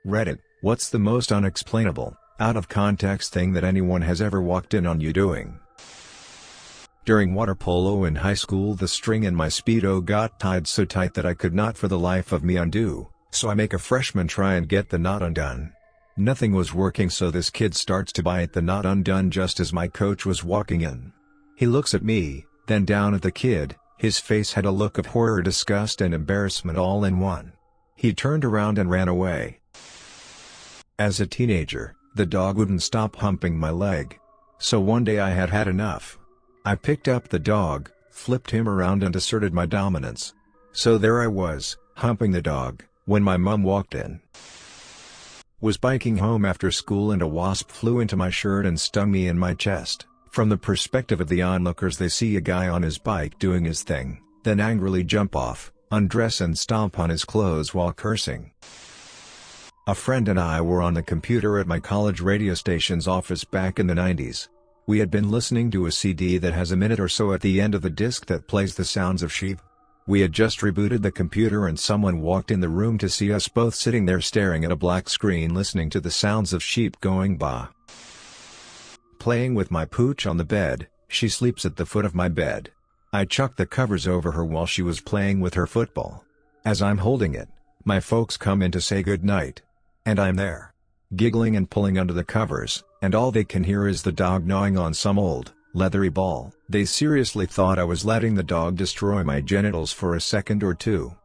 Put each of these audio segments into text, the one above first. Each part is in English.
Reddit, what's the most unexplainable, out of context thing that anyone has ever walked in on you doing? During water polo in high school, the string in my Speedo got tied so tight that I could not for the life of me undo, so I make a freshman try and get the knot undone. Nothing was working, so this kid starts to bite the knot undone just as my coach was walking in. He looks at me, then down at the kid. His face had a look of horror, disgust and embarrassment all in one. He turned around and ran away. As a teenager, the dog wouldn't stop humping my leg. So one day I had had enough. I picked up the dog, flipped him around and asserted my dominance. So there I was, humping the dog, when my mom walked in. Was biking home after school and a wasp flew into my shirt and stung me in my chest. From the perspective of the onlookers, they see a guy on his bike doing his thing, then angrily jump off, undress and stomp on his clothes while cursing. A friend and I were on the computer at my college radio station's office back in the 90s. We had been listening to a CD that has a minute or so at the end of the disc that plays the sounds of sheep. We had just rebooted the computer and someone walked in the room to see us both sitting there staring at a black screen listening to the sounds of sheep going bah. Playing with my pooch on the bed, she sleeps at the foot of my bed. I chucked the covers over her while she was playing with her football. As I'm holding it, my folks come in to say good night. And I'm there, giggling and pulling under the covers, and all they can hear is the dog gnawing on some old, leathery ball. They seriously thought I was letting the dog destroy my genitals for a second or two.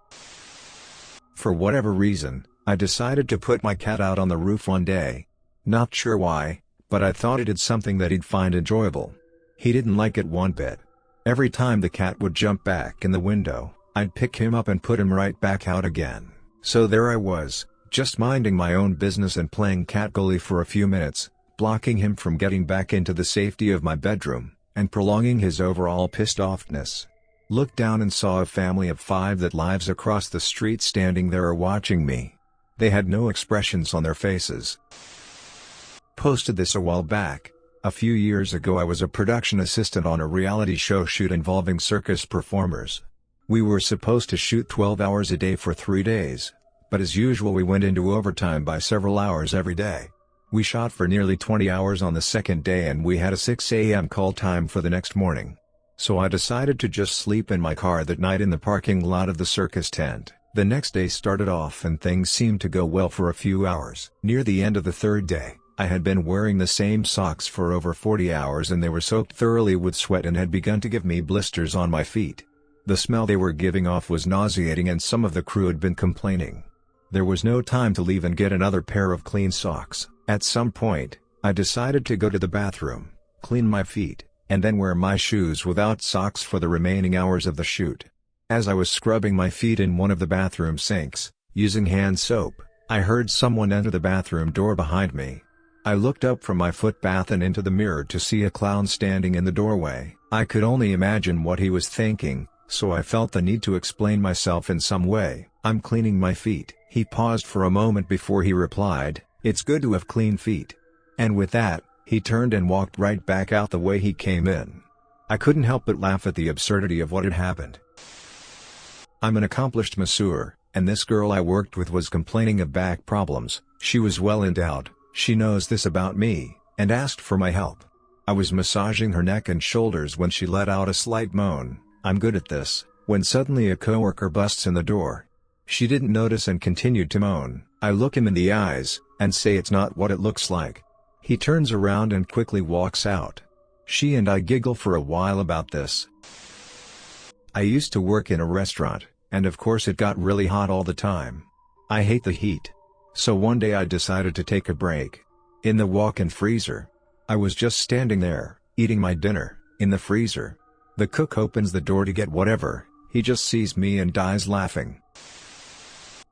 For whatever reason, I decided to put my cat out on the roof one day. Not sure why, but I thought it did something that he'd find enjoyable. He didn't like it one bit. Every time the cat would jump back in the window, I'd pick him up and put him right back out again. So there I was, just minding my own business and playing cat goalie for a few minutes, blocking him from getting back into the safety of my bedroom, and prolonging his overall pissed offness. Looked down and saw a family of 5 that lives across the street standing there watching me. They had no expressions on their faces. Posted this a while back. A few years ago I was a production assistant on a reality show shoot involving circus performers. We were supposed to shoot 12 hours a day for 3 days, but as usual we went into overtime by several hours every day. We shot for nearly 20 hours on the second day and we had a 6 a.m. call time for the next morning. So I decided to just sleep in my car that night in the parking lot of the circus tent. The next day started off and things seemed to go well for a few hours. Near the end of the third day, I had been wearing the same socks for over 40 hours and they were soaked thoroughly with sweat and had begun to give me blisters on my feet. The smell they were giving off was nauseating and some of the crew had been complaining. There was no time to leave and get another pair of clean socks. At some point, I decided to go to the bathroom, clean my feet, and then wear my shoes without socks for the remaining hours of the shoot. As I was scrubbing my feet in one of the bathroom sinks, using hand soap, I heard someone enter the bathroom door behind me. I looked up from my foot bath and into the mirror to see a clown standing in the doorway. I could only imagine what he was thinking, so I felt the need to explain myself in some way. "I'm cleaning my feet." He paused for a moment before he replied, "It's good to have clean feet." And with that, he turned and walked right back out the way he came in. I couldn't help but laugh at the absurdity of what had happened. I'm an accomplished masseur, and this girl I worked with was complaining of back problems. She was well endowed. She knows this about me, and asked for my help. I was massaging her neck and shoulders when she let out a slight moan. I'm good at this, when suddenly a coworker busts in the door. She didn't notice and continued to moan. I look him in the eyes, and say it's not what it looks like. He turns around and quickly walks out. She and I giggle for a while about this. I used to work in a restaurant, and of course it got really hot all the time. I hate the heat. So one day I decided to take a break. In the walk-in freezer. I was just standing there, eating my dinner, in the freezer. The cook opens the door to get whatever, he just sees me and dies laughing.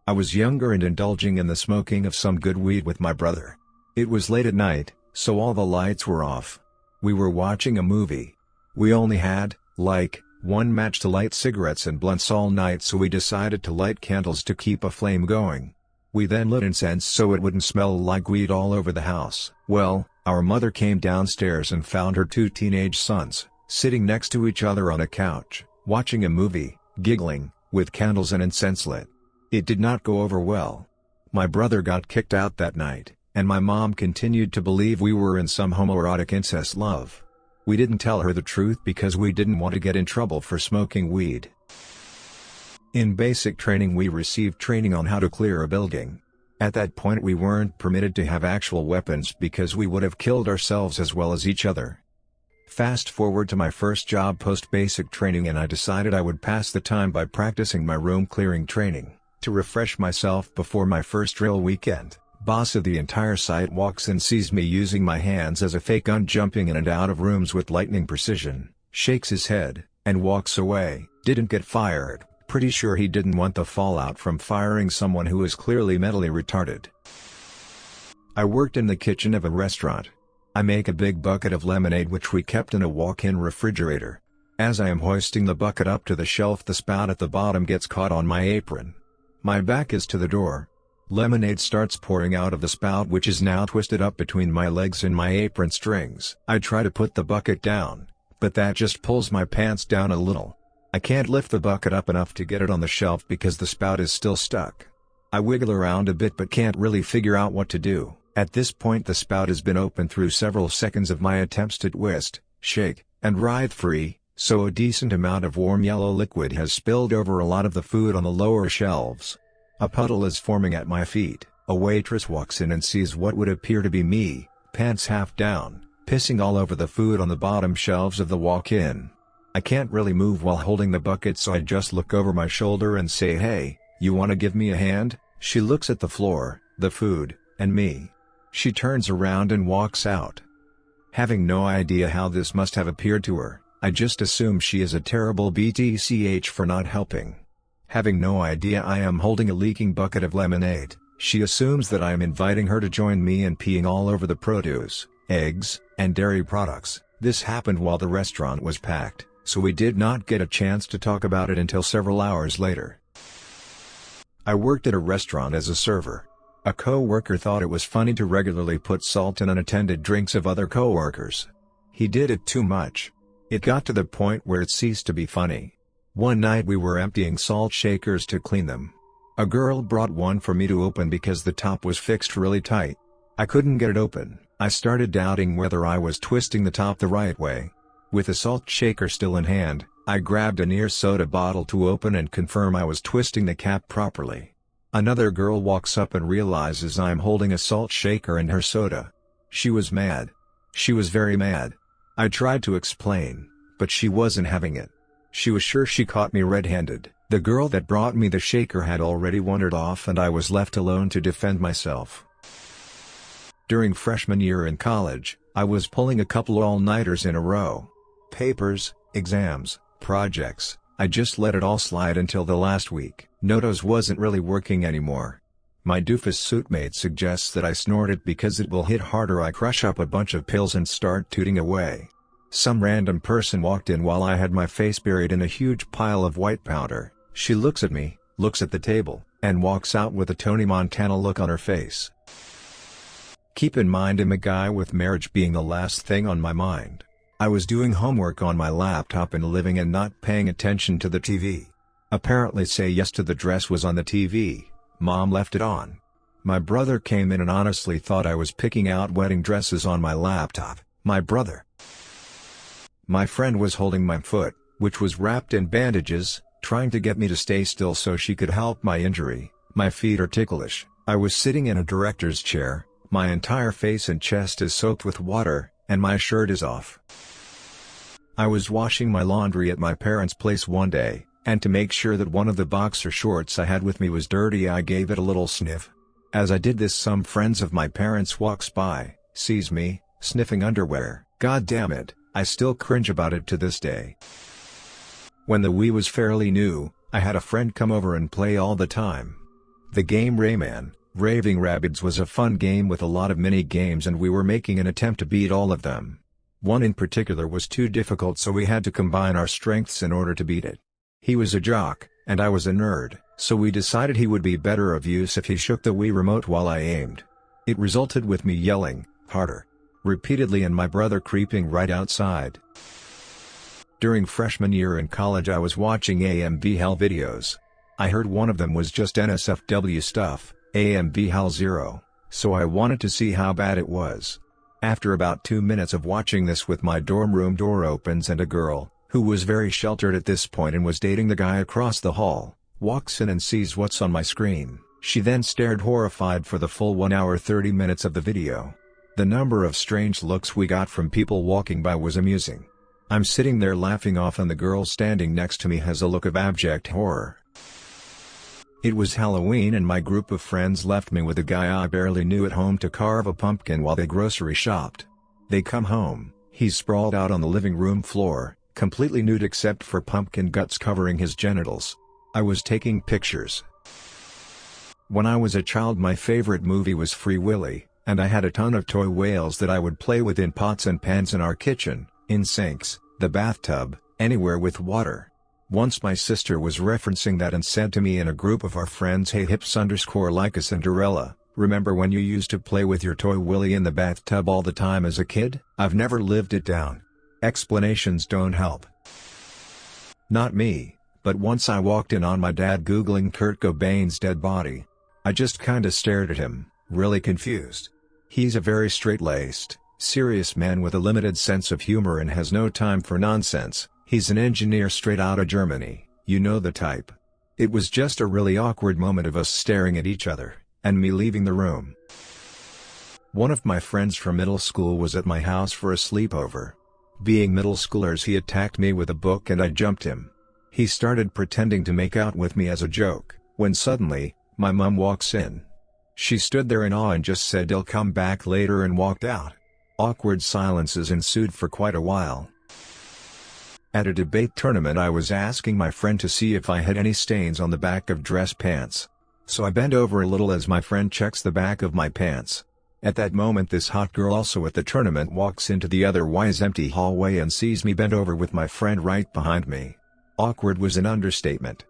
I was younger and indulging in the smoking of some good weed with my brother. It was late at night, so all the lights were off. We were watching a movie. We only had, like, one match to light cigarettes and blunts all night, so we decided to light candles to keep a flame going. We then lit incense so it wouldn't smell like weed all over the house. Well, our mother came downstairs and found her 2 teenage sons, sitting next to each other on a couch, watching a movie, giggling, with candles and incense lit. It did not go over well. My brother got kicked out that night, and my mom continued to believe we were in some homoerotic incest love. We didn't tell her the truth because we didn't want to get in trouble for smoking weed. In basic training we received training on how to clear a building. At that point we weren't permitted to have actual weapons because we would have killed ourselves as well as each other. Fast forward to my first job post-basic training, and I decided I would pass the time by practicing my room clearing training. To refresh myself before my first drill weekend, boss of the entire site walks in, sees me using my hands as a fake gun, jumping in and out of rooms with lightning precision, shakes his head, and walks away. Didn't get fired. Pretty sure he didn't want the fallout from firing someone who was clearly mentally retarded. I worked in the kitchen of a restaurant. I make a big bucket of lemonade which we kept in a walk-in refrigerator. As I am hoisting the bucket up to the shelf, the spout at the bottom gets caught on my apron. My back is to the door. Lemonade starts pouring out of the spout, which is now twisted up between my legs and my apron strings. I try to put the bucket down, but that just pulls my pants down a little. I can't lift the bucket up enough to get it on the shelf because the spout is still stuck. I wiggle around a bit but can't really figure out what to do. At this point the spout has been open through several seconds of my attempts to twist, shake, and writhe free, so a decent amount of warm yellow liquid has spilled over a lot of the food on the lower shelves. A puddle is forming at my feet. A waitress walks in and sees what would appear to be me, pants half down, pissing all over the food on the bottom shelves of the walk-in. I can't really move while holding the bucket, so I just look over my shoulder and say, "Hey, you wanna give me a hand?" She looks at the floor, the food, and me. She turns around and walks out. Having no idea how this must have appeared to her, I just assume she is a terrible BTCH for not helping. Having no idea I am holding a leaking bucket of lemonade, she assumes that I am inviting her to join me in peeing all over the produce, eggs, and dairy products. This happened while the restaurant was packed, so we did not get a chance to talk about it until several hours later. I worked at a restaurant as a server. A co-worker thought it was funny to regularly put salt in unattended drinks of other co-workers. He did it too much. It got to the point where it ceased to be funny. One night we were emptying salt shakers to clean them. A girl brought one for me to open because the top was fixed really tight. I couldn't get it open. I started doubting whether I was twisting the top the right way. With the salt shaker still in hand, I grabbed a near soda bottle to open and confirm I was twisting the cap properly. Another girl walks up and realizes I'm holding a salt shaker and her soda. She was mad. She was very mad. I tried to explain, but she wasn't having it. She was sure she caught me red-handed. The girl that brought me the shaker had already wandered off and I was left alone to defend myself. During freshman year in college, I was pulling a couple all-nighters in a row. Papers, exams, projects, I just let it all slide until the last week. Notos wasn't really working anymore. My doofus suitmate suggests that I snort it because it will hit harder. I crush up a bunch of pills and start tooting away. Some random person walked in while I had my face buried in a huge pile of white powder. She looks at me, looks at the table, and walks out with a Tony Montana look on her face. Keep in mind I'm a guy with marriage being the last thing on my mind. I was doing homework on my laptop and living and not paying attention to the TV. Apparently Say Yes to the Dress was on the TV. Mom left it on. My brother came in and honestly thought I was picking out wedding dresses on my laptop. My friend was holding my foot, which was wrapped in bandages, trying to get me to stay still so she could help my injury. My feet are ticklish. I was sitting in a director's chair, my entire face and chest is soaked with water, and my shirt is off. I was washing my laundry at my parents' place one day, and to make sure that one of the boxer shorts I had with me was dirty I gave it a little sniff. As I did this, some friends of my parents walks by, sees me, sniffing underwear. God damn it, I still cringe about it to this day. When the Wii was fairly new, I had a friend come over and play all the time. The game Rayman, Raving Rabbids was a fun game with a lot of mini games and we were making an attempt to beat all of them. One in particular was too difficult so we had to combine our strengths in order to beat it. He was a jock, and I was a nerd, so we decided he would be better of use if he shook the Wii remote while I aimed. It resulted with me yelling, "Harder!" repeatedly and my brother creeping right outside. During freshman year in college I was watching AMV Hell videos. I heard one of them was just NSFW stuff, AMB HAL 0, so I wanted to see how bad it was. After about 2 minutes of watching this with my dorm room door opens and a girl, who was very sheltered at this point and was dating the guy across the hall, walks in and sees what's on my screen. She then stared horrified for the full 1 hour 30 minutes of the video. The number of strange looks we got from people walking by was amusing. I'm sitting there laughing off and the girl standing next to me has a look of abject horror. It was Halloween and my group of friends left me with a guy I barely knew at home to carve a pumpkin while they grocery shopped. They come home, he's sprawled out on the living room floor, completely nude except for pumpkin guts covering his genitals. I was taking pictures. When I was a child my favorite movie was Free Willy, and I had a ton of toy whales that I would play with in pots and pans in our kitchen, in sinks, the bathtub, anywhere with water. Once my sister was referencing that and said to me in a group of our friends, "Hey hips_like a Cinderella, remember when you used to play with your toy Willy in the bathtub all the time as a kid?" I've never lived it down. Explanations don't help. Not me, but once I walked in on my dad googling Kurt Cobain's dead body. I just kinda stared at him, really confused. He's a very straight-laced, serious man with a limited sense of humor and has no time for nonsense. He's an engineer straight out of Germany, you know the type. It was just a really awkward moment of us staring at each other, and me leaving the room. One of my friends from middle school was at my house for a sleepover. Being middle schoolers, he attacked me with a book and I jumped him. He started pretending to make out with me as a joke, when suddenly, my mom walks in. She stood there in awe and just said, "I'll come back later," and walked out. Awkward silences ensued for quite a while. At a debate tournament I was asking my friend to see if I had any stains on the back of dress pants. So I bend over a little as my friend checks the back of my pants. At that moment this hot girl also at the tournament walks into the otherwise empty hallway and sees me bent over with my friend right behind me. Awkward was an understatement.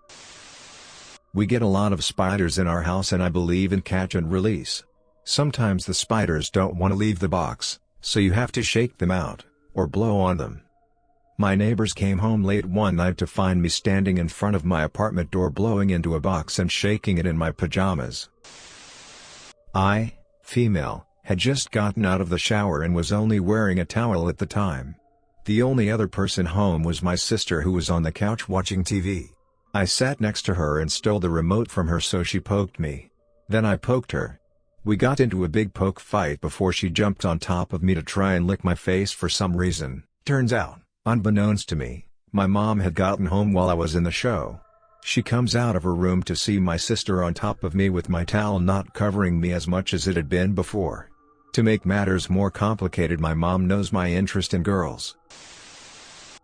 We get a lot of spiders in our house and I believe in catch and release. Sometimes the spiders don't want to leave the box, so you have to shake them out, or blow on them. My neighbors came home late one night to find me standing in front of my apartment door blowing into a box and shaking it in my pajamas. I, female, had just gotten out of the shower and was only wearing a towel at the time. The only other person home was my sister, who was on the couch watching TV. I sat next to her and stole the remote from her, so she poked me. Then I poked her. We got into a big poke fight before she jumped on top of me to try and lick my face for some reason. Turns out, unbeknownst to me, my mom had gotten home while I was in the show. She comes out of her room to see my sister on top of me with my towel not covering me as much as it had been before. To make matters more complicated, my mom knows my interest in girls.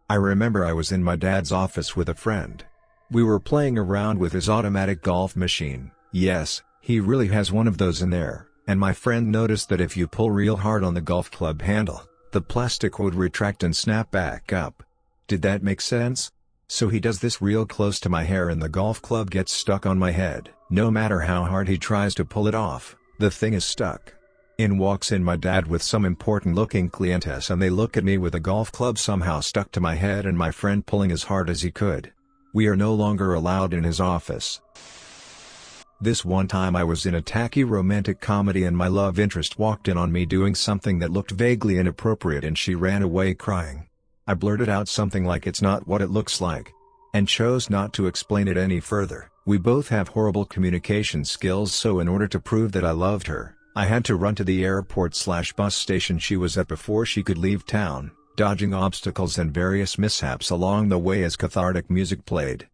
I remember I was in my dad's office with a friend. We were playing around with his automatic golf machine. Yes, he really has one of those in there, and my friend noticed that if you pull real hard on the golf club handle, the plastic would retract and snap back up. Did that make sense? So he does this real close to my hair and the golf club gets stuck on my head. No matter how hard he tries to pull it off, the thing is stuck. In walks in my dad with some important looking clientess and they look at me with a golf club somehow stuck to my head and my friend pulling as hard as he could. We are no longer allowed in his office. This one time I was in a tacky romantic comedy and my love interest walked in on me doing something that looked vaguely inappropriate and she ran away crying. I blurted out something like, "It's not what it looks like," and chose not to explain it any further. We both have horrible communication skills, so in order to prove that I loved her, I had to run to the airport/bus station she was at before she could leave town, dodging obstacles and various mishaps along the way as cathartic music played.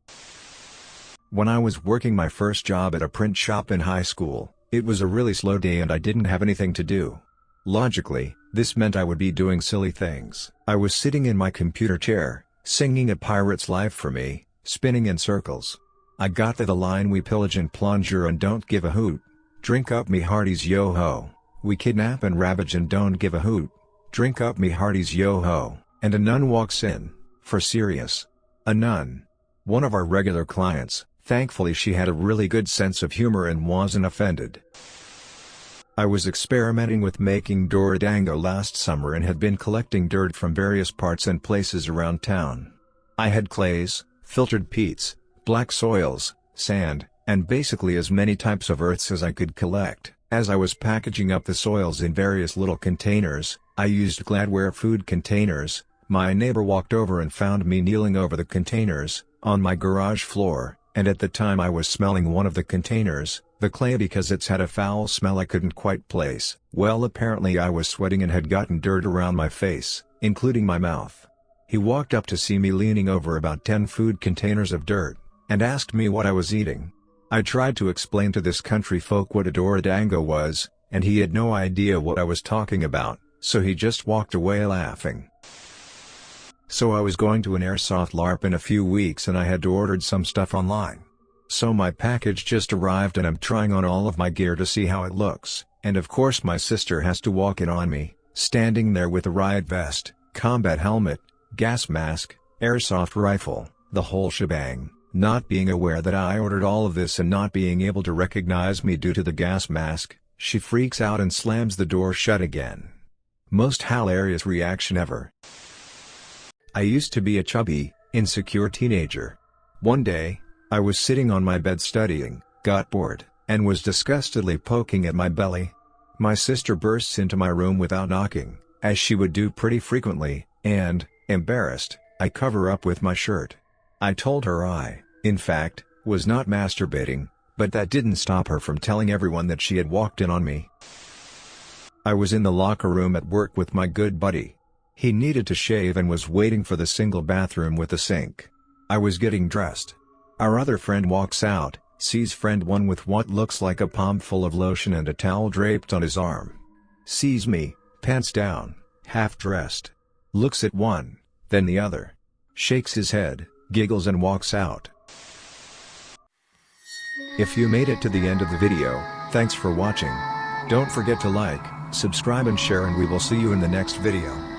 When I was working my first job at a print shop in high school, it was a really slow day and I didn't have anything to do. Logically, this meant I would be doing silly things. I was sitting in my computer chair, singing A Pirate's Life for Me, spinning in circles. I got to the line, "We pillage and plunger and don't give a hoot. Drink up me hearties yo-ho. We kidnap and ravage and don't give a hoot. Drink up me hearties yo-ho," and a nun walks in, for serious. A nun. One of our regular clients. Thankfully she had a really good sense of humor and wasn't offended. I was experimenting with making Doridango last summer and had been collecting dirt from various parts and places around town. I had clays, filtered peats, black soils, sand, and basically as many types of earths as I could collect. As I was packaging up the soils in various little containers, I used Gladware food containers. My neighbor walked over and found me kneeling over the containers, on my garage floor, and at the time I was smelling one of the containers, the clay, because it's had a foul smell I couldn't quite place. Well, apparently I was sweating and had gotten dirt around my face, including my mouth. He walked up to see me leaning over about 10 food containers of dirt, and asked me what I was eating. I tried to explain to this country folk what a Dorodango was, and he had no idea what I was talking about, so he just walked away laughing. So I was going to an airsoft LARP in a few weeks and I had ordered some stuff online. So my package just arrived and I'm trying on all of my gear to see how it looks, and of course my sister has to walk in on me, standing there with a riot vest, combat helmet, gas mask, airsoft rifle, the whole shebang, not being aware that I ordered all of this and not being able to recognize me due to the gas mask. She freaks out and slams the door shut again. Most hilarious reaction ever. I used to be a chubby, insecure teenager. One day, I was sitting on my bed studying, got bored, and was disgustedly poking at my belly. My sister bursts into my room without knocking, as she would do pretty frequently, and, embarrassed, I cover up with my shirt. I told her I, in fact, was not masturbating, but that didn't stop her from telling everyone that she had walked in on me. I was in the locker room at work with my good buddy. He needed to shave and was waiting for the single bathroom with a sink. I was getting dressed. Our other friend walks out, sees friend one with what looks like a palm full of lotion and a towel draped on his arm. Sees me, pants down, half dressed. Looks at one, then the other. Shakes his head, giggles and walks out. If you made it to the end of the video, thanks for watching. Don't forget to like, subscribe and share, and we will see you in the next video.